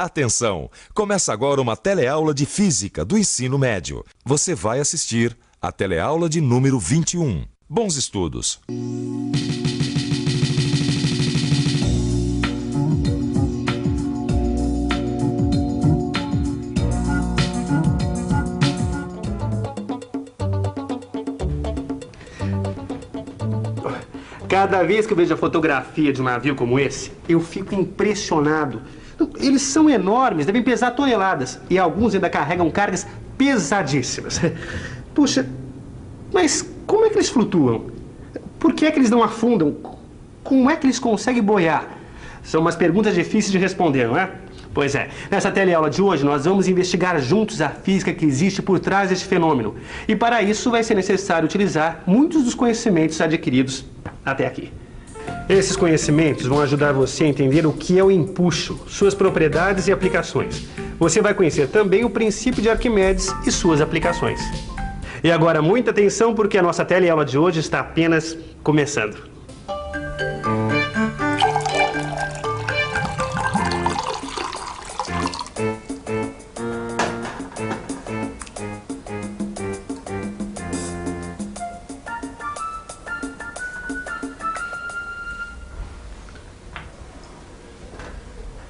Atenção! Começa agora uma teleaula de Física do ensino médio. Você vai assistir a teleaula de número 21. Bons estudos! Cada vez que eu vejo a fotografia de um navio como esse, eu fico impressionado. Eles são enormes, devem pesar toneladas. E alguns ainda carregam cargas pesadíssimas. Puxa, mas como é que eles flutuam? Por que é que eles não afundam? Como é que eles conseguem boiar? São umas perguntas difíceis de responder, não é? Pois é, nessa teleaula de hoje nós vamos investigar juntos a física que existe por trás desse fenômeno. E para isso vai ser necessário utilizar muitos dos conhecimentos adquiridos até aqui. Esses conhecimentos vão ajudar você a entender o que é o empuxo, suas propriedades e aplicações. Você vai conhecer também o princípio de Arquimedes e suas aplicações. E agora muita atenção porque a nossa teleaula de hoje está apenas começando.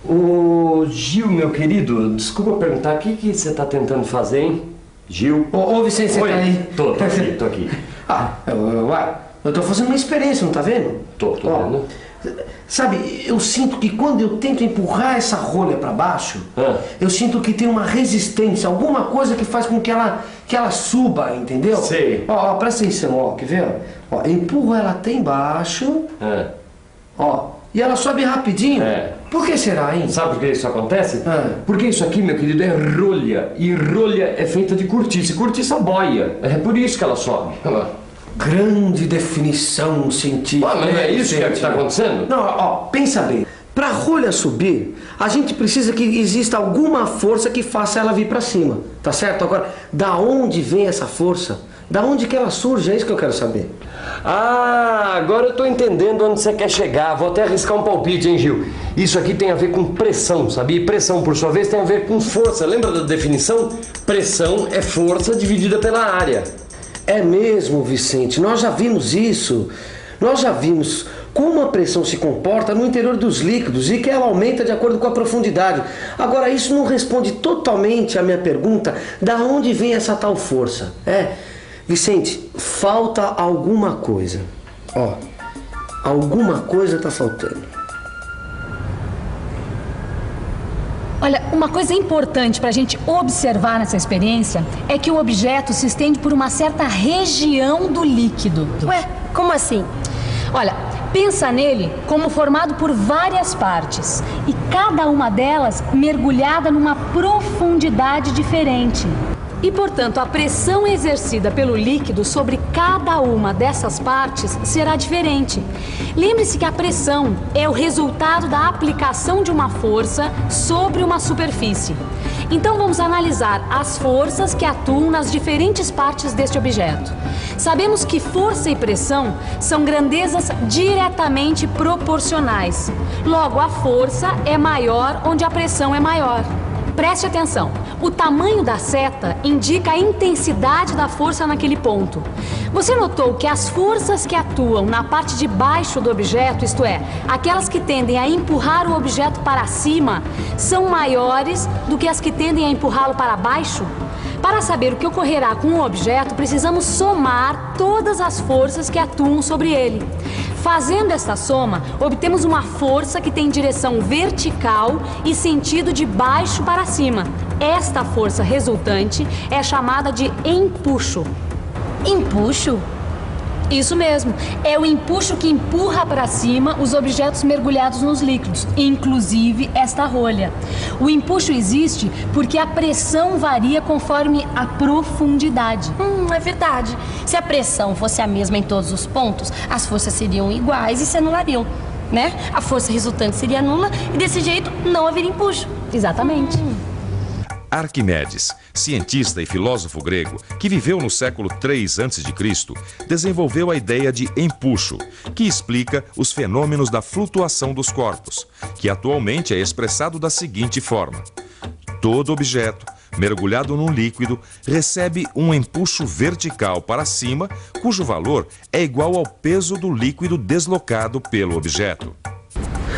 Ô, Gil, meu querido, desculpa perguntar, o que você tá tentando fazer, hein? Gil? Ô, Vicente, você tá aí? Tô aqui. Ué, eu tô fazendo uma experiência, não tá vendo? Tô vendo. Sabe, eu sinto que quando eu tento empurrar essa rolha pra baixo, eu sinto que tem uma resistência, alguma coisa que faz com que ela suba, entendeu? Sei. Ó, presta atenção, ó, quer ver? Ó, eu empurro ela até embaixo, ó, e ela sobe rapidinho. Por que será, hein? Sabe por que isso acontece? Porque isso aqui, meu querido, é rolha. E rolha é feita de cortiça. E cortiça boia. É por isso que ela sobe. Grande definição científica. Mas não é isso que está acontecendo? Não, ó, pensa bem. Para a rolha subir, a gente precisa que exista alguma força que faça ela vir para cima. Tá certo? Agora, da onde vem essa força? Da onde que ela surge? É isso que eu quero saber. Ah, agora eu tô entendendo onde você quer chegar. Vou até arriscar um palpite, hein, Gil? Isso aqui tem a ver com pressão, sabia? E pressão, por sua vez, tem a ver com força. Lembra da definição? Pressão é força dividida pela área. É mesmo, Vicente. Nós já vimos isso. Nós já vimos como a pressão se comporta no interior dos líquidos e que ela aumenta de acordo com a profundidade. Agora, isso não responde totalmente à minha pergunta da onde vem essa tal força. Vicente, falta alguma coisa. Ó, alguma coisa tá faltando. Olha, uma coisa importante para a gente observar nessa experiência é que o objeto se estende por uma certa região do líquido. Ué, como assim? Olha, pensa nele como formado por várias partes e cada uma delas mergulhada numa profundidade diferente. E, portanto, a pressão exercida pelo líquido sobre cada uma dessas partes será diferente. Lembre-se que a pressão é o resultado da aplicação de uma força sobre uma superfície. Então, vamos analisar as forças que atuam nas diferentes partes deste objeto. Sabemos que força e pressão são grandezas diretamente proporcionais. Logo, a força é maior onde a pressão é maior. Preste atenção, o tamanho da seta indica a intensidade da força naquele ponto. Você notou que as forças que atuam na parte de baixo do objeto, isto é, aquelas que tendem a empurrar o objeto para cima, são maiores do que as que tendem a empurrá-lo para baixo? Para saber o que ocorrerá com o objeto, precisamos somar todas as forças que atuam sobre ele. Fazendo esta soma, obtemos uma força que tem direção vertical e sentido de baixo para cima. Esta força resultante é chamada de empuxo. Empuxo? Isso mesmo, é o empuxo que empurra para cima os objetos mergulhados nos líquidos, inclusive esta rolha. O empuxo existe porque a pressão varia conforme a profundidade. É verdade. Se a pressão fosse a mesma em todos os pontos, as forças seriam iguais e se anulariam, né? A força resultante seria nula e desse jeito não haveria empuxo. Exatamente. Arquimedes, cientista e filósofo grego que viveu no século III a.C., desenvolveu a ideia de empuxo, que explica os fenômenos da flutuação dos corpos, que atualmente é expressado da seguinte forma: todo objeto mergulhado num líquido recebe um empuxo vertical para cima, cujo valor é igual ao peso do líquido deslocado pelo objeto.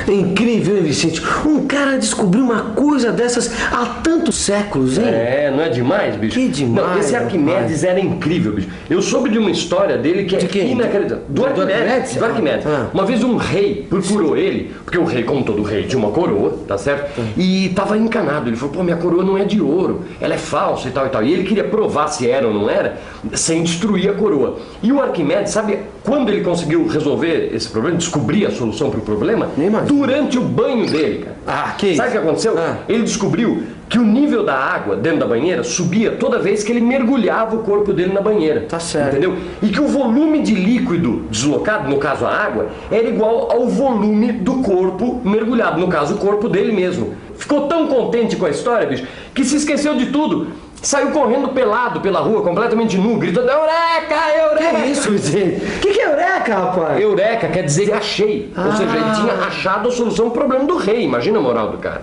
É incrível, hein, Vicente? Um cara descobriu uma coisa dessas há tantos séculos, hein? É, não é demais, bicho? Que demais. Não, esse Arquimedes era incrível, bicho. Eu soube de uma história dele que é inacreditável. Do Arquimedes? Do Arquimedes. Uma vez um rei procurou ele, porque o rei, como todo rei, tinha uma coroa, tá certo? E tava encanado. Ele falou, pô, minha coroa não é de ouro, ela é falsa e tal e tal. E ele queria provar se era ou não era, sem destruir a coroa. E o Arquimedes, sabe quando ele conseguiu resolver esse problema, descobrir a solução para o problema? Durante o banho dele, cara. Que isso? Sabe o que aconteceu? Ele descobriu que o nível da água dentro da banheira subia toda vez que ele mergulhava o corpo dele na banheira. Tá certo. Entendeu? E que o volume de líquido deslocado, no caso a água, era igual ao volume do corpo mergulhado, no caso o corpo dele mesmo. Ficou tão contente com a história, bicho, que se esqueceu de tudo. Saiu correndo pelado pela rua, completamente nu, gritando: Eureka, Eureka! Que isso, Vicente? O que é Eureka, rapaz? Eureka quer dizer achei. Ou seja, ele tinha achado a solução pro problema do rei. Imagina a moral do cara.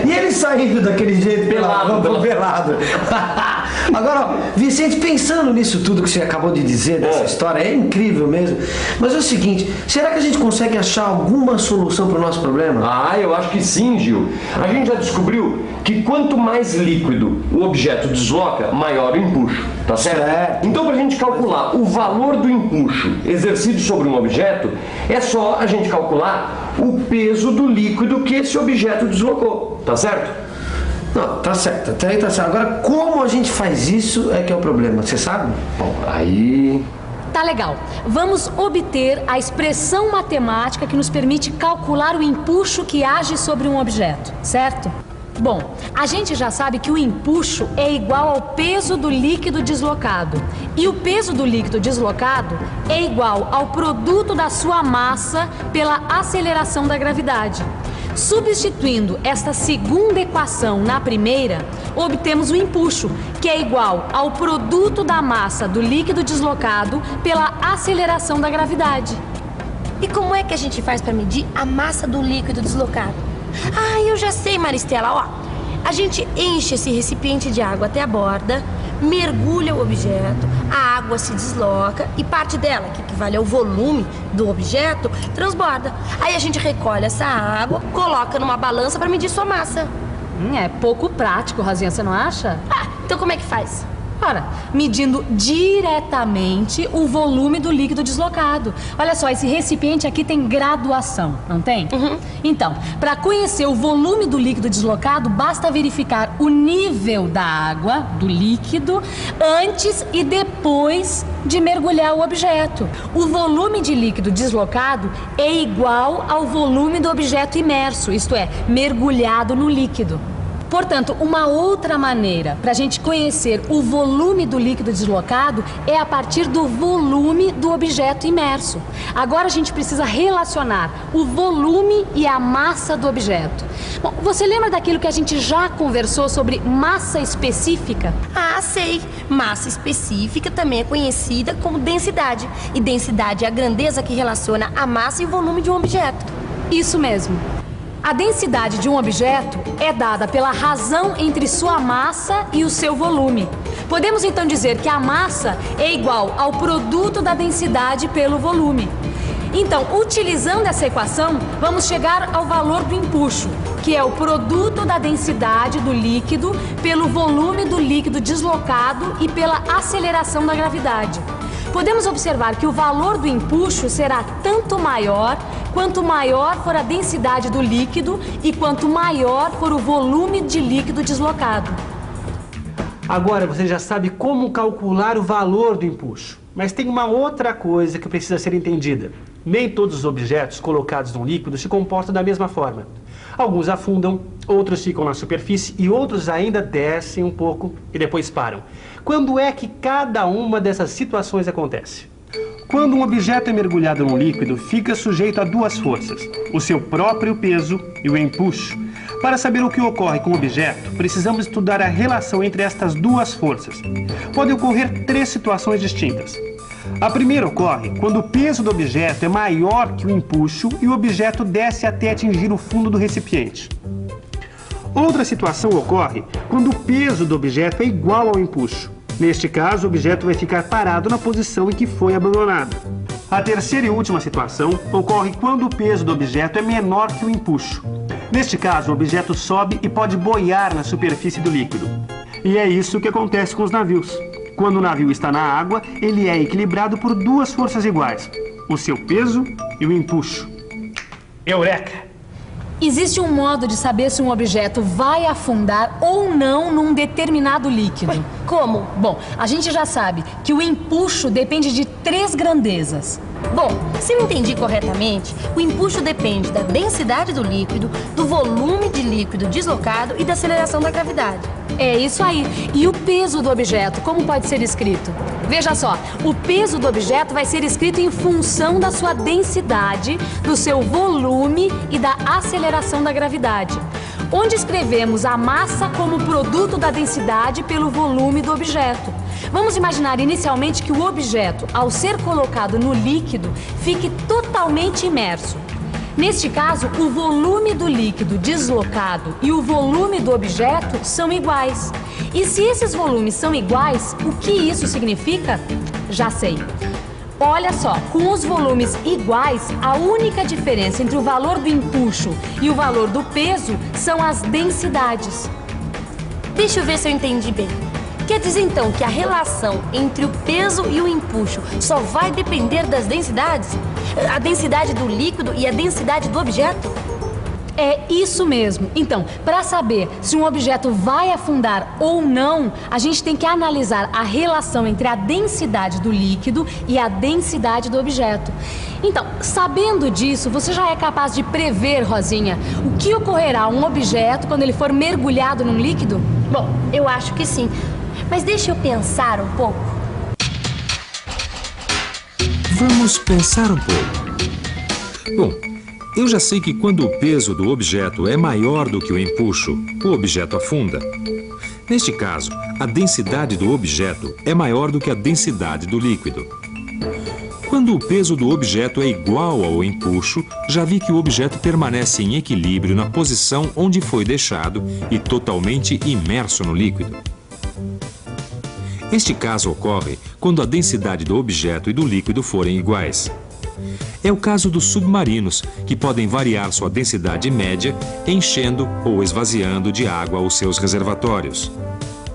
E ele saindo daquele jeito pelado. Agora, ó, Vicente, pensando nisso tudo que você acabou de dizer dessa história, é incrível mesmo. Mas é o seguinte, será que a gente consegue achar alguma solução para o nosso problema? Ah, eu acho que sim, Gil. A gente já descobriu que quanto mais líquido o objeto desloca, maior o empuxo, tá certo? Então, pra gente calcular o valor do empuxo exercido sobre um objeto, é só a gente calcular o peso do líquido que esse objeto deslocou, tá certo? Não, tá certo, até aí tá certo. Agora, como a gente faz isso é que é o problema, você sabe? Bom, aí... Tá legal. Vamos obter a expressão matemática que nos permite calcular o empuxo que age sobre um objeto, certo? Bom, a gente já sabe que o empuxo é igual ao peso do líquido deslocado. E o peso do líquido deslocado é igual ao produto da sua massa pela aceleração da gravidade. Substituindo esta segunda equação na primeira, obtemos o empuxo, que é igual ao produto da massa do líquido deslocado pela aceleração da gravidade. E como é que a gente faz para medir a massa do líquido deslocado? Ah, eu já sei, Maristela, ó. A gente enche esse recipiente de água até a borda, mergulha o objeto, a água se desloca e parte dela, que equivale ao volume do objeto, transborda. Aí a gente recolhe essa água, coloca numa balança para medir sua massa. É pouco prático, Rosinha, você não acha? Ah, então como é que faz? Ora, medindo diretamente o volume do líquido deslocado. Olha só, esse recipiente aqui tem graduação, não tem? Então, para conhecer o volume do líquido deslocado, basta verificar o nível da água, do líquido, antes e depois de mergulhar o objeto. O volume de líquido deslocado é igual ao volume do objeto imerso, isto é, mergulhado no líquido. Portanto, uma outra maneira para a gente conhecer o volume do líquido deslocado é a partir do volume do objeto imerso. Agora a gente precisa relacionar o volume e a massa do objeto. Bom, você lembra daquilo que a gente já conversou sobre massa específica? Ah, sei. Massa específica também é conhecida como densidade. E densidade é a grandeza que relaciona a massa e o volume de um objeto. Isso mesmo. A densidade de um objeto é dada pela razão entre sua massa e o seu volume. Podemos então dizer que a massa é igual ao produto da densidade pelo volume. Então, utilizando essa equação, vamos chegar ao valor do empuxo, que é o produto da densidade do líquido pelo volume do líquido deslocado e pela aceleração da gravidade. Podemos observar que o valor do empuxo será tanto maior quanto maior for a densidade do líquido e quanto maior for o volume de líquido deslocado. Agora você já sabe como calcular o valor do empuxo. Mas tem uma outra coisa que precisa ser entendida. Nem todos os objetos colocados no líquido se comportam da mesma forma. Alguns afundam, outros ficam na superfície e outros ainda descem um pouco e depois param. Quando é que cada uma dessas situações acontece? Quando um objeto é mergulhado num líquido, fica sujeito a duas forças, o seu próprio peso e o empuxo. Para saber o que ocorre com o objeto, precisamos estudar a relação entre estas duas forças. Podem ocorrer 3 situações distintas. A primeira ocorre quando o peso do objeto é maior que o empuxo e o objeto desce até atingir o fundo do recipiente. Outra situação ocorre quando o peso do objeto é igual ao empuxo. Neste caso, o objeto vai ficar parado na posição em que foi abandonado. A terceira e última situação ocorre quando o peso do objeto é menor que o empuxo. Neste caso, o objeto sobe e pode boiar na superfície do líquido. E é isso que acontece com os navios. Quando o navio está na água, ele é equilibrado por 2 forças iguais: o seu peso e o empuxo. Eureka! Existe um modo de saber se um objeto vai afundar ou não num determinado líquido. Ué, como? Bom, a gente já sabe que o empuxo depende de 3 grandezas. Bom, se eu entendi corretamente, o empuxo depende da densidade do líquido, do volume de líquido deslocado e da aceleração da gravidade. É isso aí. E o peso do objeto, como pode ser escrito? Veja só, o peso do objeto vai ser escrito em função da sua densidade, do seu volume e da aceleração da gravidade. Onde escrevemos a massa como produto da densidade pelo volume do objeto. Vamos imaginar inicialmente que o objeto, ao ser colocado no líquido, fique totalmente imerso. Neste caso, o volume do líquido deslocado e o volume do objeto são iguais. E se esses volumes são iguais, o que isso significa? Já sei. Olha só, com os volumes iguais, a única diferença entre o valor do empuxo e o valor do peso são as densidades. Deixa eu ver se eu entendi bem. Quer dizer então que a relação entre o peso e o empuxo só vai depender das densidades? A densidade do líquido e a densidade do objeto? É isso mesmo. Então, para saber se um objeto vai afundar ou não, a gente tem que analisar a relação entre a densidade do líquido e a densidade do objeto. Então, sabendo disso, você já é capaz de prever, Rosinha, o que ocorrerá a um objeto quando ele for mergulhado num líquido? Bom, eu acho que sim. Mas deixa eu pensar um pouco. Vamos pensar um pouco. Bom, eu já sei que quando o peso do objeto é maior do que o empuxo, o objeto afunda. Neste caso, a densidade do objeto é maior do que a densidade do líquido. Quando o peso do objeto é igual ao empuxo, já vi que o objeto permanece em equilíbrio na posição onde foi deixado e totalmente imerso no líquido. Este caso ocorre quando a densidade do objeto e do líquido forem iguais. É o caso dos submarinos, que podem variar sua densidade média, enchendo ou esvaziando de água os seus reservatórios.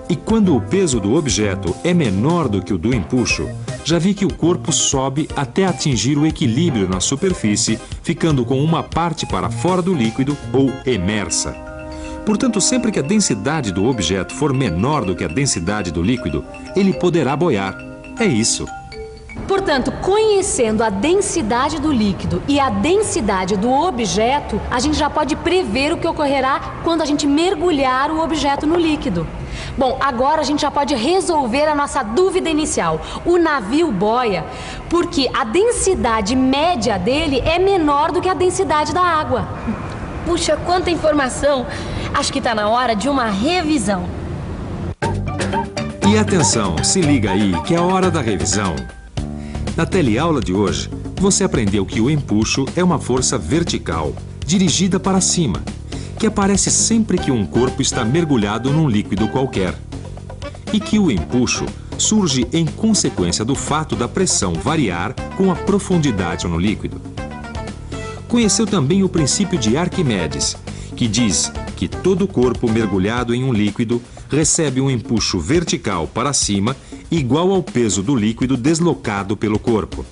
E quando o peso do objeto é menor do que o do empuxo, já vi que o corpo sobe até atingir o equilíbrio na superfície, ficando com uma parte para fora do líquido ou emersa. Portanto, sempre que a densidade do objeto for menor do que a densidade do líquido, ele poderá boiar. É isso. Portanto, conhecendo a densidade do líquido e a densidade do objeto, a gente já pode prever o que ocorrerá quando a gente mergulhar o objeto no líquido. Bom, agora a gente já pode resolver a nossa dúvida inicial. O navio boia porque a densidade média dele é menor do que a densidade da água. Puxa, quanta informação! Acho que está na hora de uma revisão. E atenção, se liga aí que é hora da revisão. Na teleaula de hoje, você aprendeu que o empuxo é uma força vertical, dirigida para cima, que aparece sempre que um corpo está mergulhado num líquido qualquer. E que o empuxo surge em consequência do fato da pressão variar com a profundidade no líquido. Conheceu também o princípio de Arquimedes, que diz que todo corpo mergulhado em um líquido recebe um empuxo vertical para cima igual ao peso do líquido deslocado pelo corpo.